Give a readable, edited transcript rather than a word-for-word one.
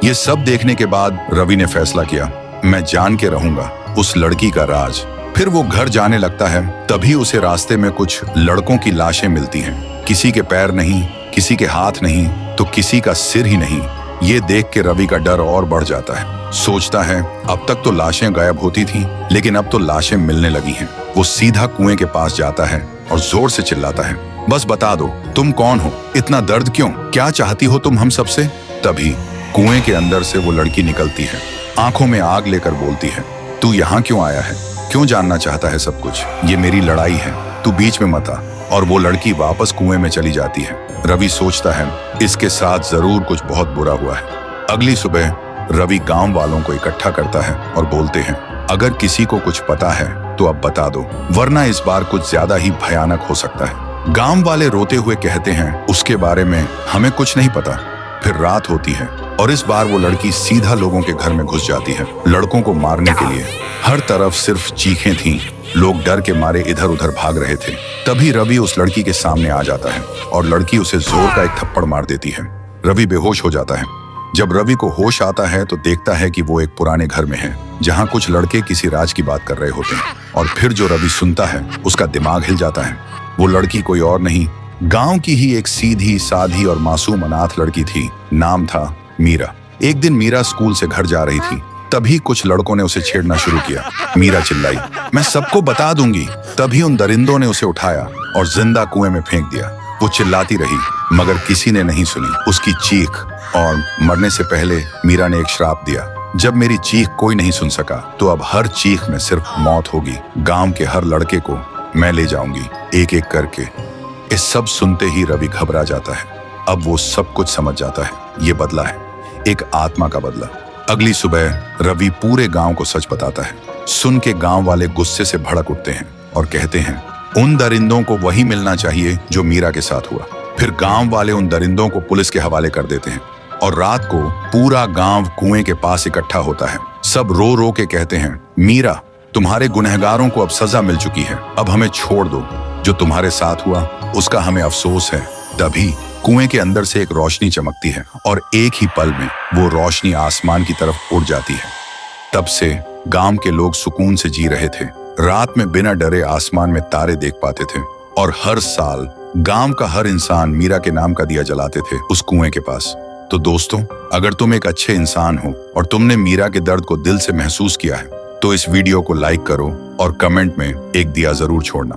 ये सब देखने के बाद रवि ने फैसला किया, मैं जान के रहूंगा उस लड़की का राज। फिर वो घर जाने लगता है, तभी उसे रास्ते में कुछ लड़कों की लाशें मिलती हैं। किसी के पैर नहीं, किसी के हाथ नहीं, तो किसी का सिर ही नहीं। ये देख के रवि का डर और बढ़ जाता है। सोचता है अब तक तो लाशें गायब होती थीं, लेकिन अब तो लाशें मिलने लगी हैं। वो सीधा कुएं के पास जाता है और जोर से चिल्लाता है, बस बता दो तुम कौन हो, इतना दर्द क्यों, क्या चाहती हो तुम हम सबसे। तभी कुएं के अंदर से वो लड़की निकलती है, आंखों में आग लेकर बोलती है, तू यहाँ क्यों आया है, क्यों जानना चाहता है सब कुछ, ये मेरी लड़ाई है, तू बीच में मत आ। और वो लड़की वापस कुएं में चली जाती है। रवि सोचता है इसके साथ जरूर कुछ बहुत बुरा हुआ है। अगली सुबह रवि गांव वालों को इकट्ठा करता है और बोलते हैं, अगर किसी को कुछ पता है तो अब बता दो, वरना इस बार कुछ ज्यादा ही भयानक हो सकता है। गांव वाले रोते हुए कहते हैं, उसके बारे में हमें कुछ नहीं पता। फिर रात होती है और इस बार वो लड़की सीधा लोगों के घर में घुस जाती है, लड़कों को मारने के लिए। हर तरफ सिर्फ चीखें थीं, लोग डर के मारे इधर उधर भाग रहे थे। तभी रवि उस लड़की के सामने आ जाता है और लड़की उसे जोर का एक थप्पड़ मार देती है। रवि बेहोश हो जाता है। जब रवि को होश आता है तो देखता है कि वो एक पुराने घर में है, जहाँ कुछ लड़के किसी राज की बात कर रहे होते हैं। और फिर जो रवि सुनता है उसका दिमाग हिल जाता है। वो लड़की कोई और नहीं, गांव की ही एक सीधी साधी और मासूम अनाथ लड़की थी। नाम था मीरा। एक दिन मीरा स्कूल से घर जा रही थी, तभी कुछ लड़कों ने उसे छेड़ना शुरू किया। मीरा चिल्लाई, मैं सबको बता दूंगी। तभी उन दरिंदों ने उसे उठाया और जिंदा कुएं में फेंक दिया। वो चिल्लाती रही मगर किसी ने नहीं सुनी उसकी चीख, और मरने से पहले मीरा ने एक श्राप दिया, जब मेरी चीख कोई नहीं सुन सका तो अब हर चीख में सिर्फ मौत होगी। गांव के हर लड़के को मैं ले जाऊंगी एक एक करके। इस सब सुनते ही रवि घबरा जाता है। अब वो सब कुछ समझ जाता है, ये बदला है, एक आत्मा का बदला। अगली सुबह रवि पूरे गांव को सच बताता है। सुन के गांव वाले गुस्से से भड़क उठते हैं और कहते हैं, उन दरिंदों को वही मिलना चाहिए जो मीरा के साथ हुआ। फिर गांव वाले उन दरिंदों को पुलिस के हवाले कर देते हैं और रात को पूरा गांव कुएं के पास इकट्ठा होता है। सब रो रो के कहते हैं, मीरा तुम्हारे गुनहगारों को अब सजा मिल चुकी है, अब हमें छोड़ दो। जो तुम्हारे साथ हुआ उसका हमें अफसोस है। तभी कुएं के अंदर से एक रोशनी चमकती है और एक ही पल में वो रोशनी आसमान की तरफ उड़ जाती है। तब से गांव के लोग सुकून से जी रहे थे। रात में बिना डरे आसमान में तारे देख पाते थे और हर साल गांव का हर इंसान मीरा के नाम का दिया जलाते थे उस कुएं के पास। तो दोस्तों, अगर तुम एक अच्छे इंसान हो और तुमने मीरा के दर्द को दिल से महसूस किया है तो इस वीडियो को लाइक करो और कमेंट में एक दिया जरूर छोड़ना।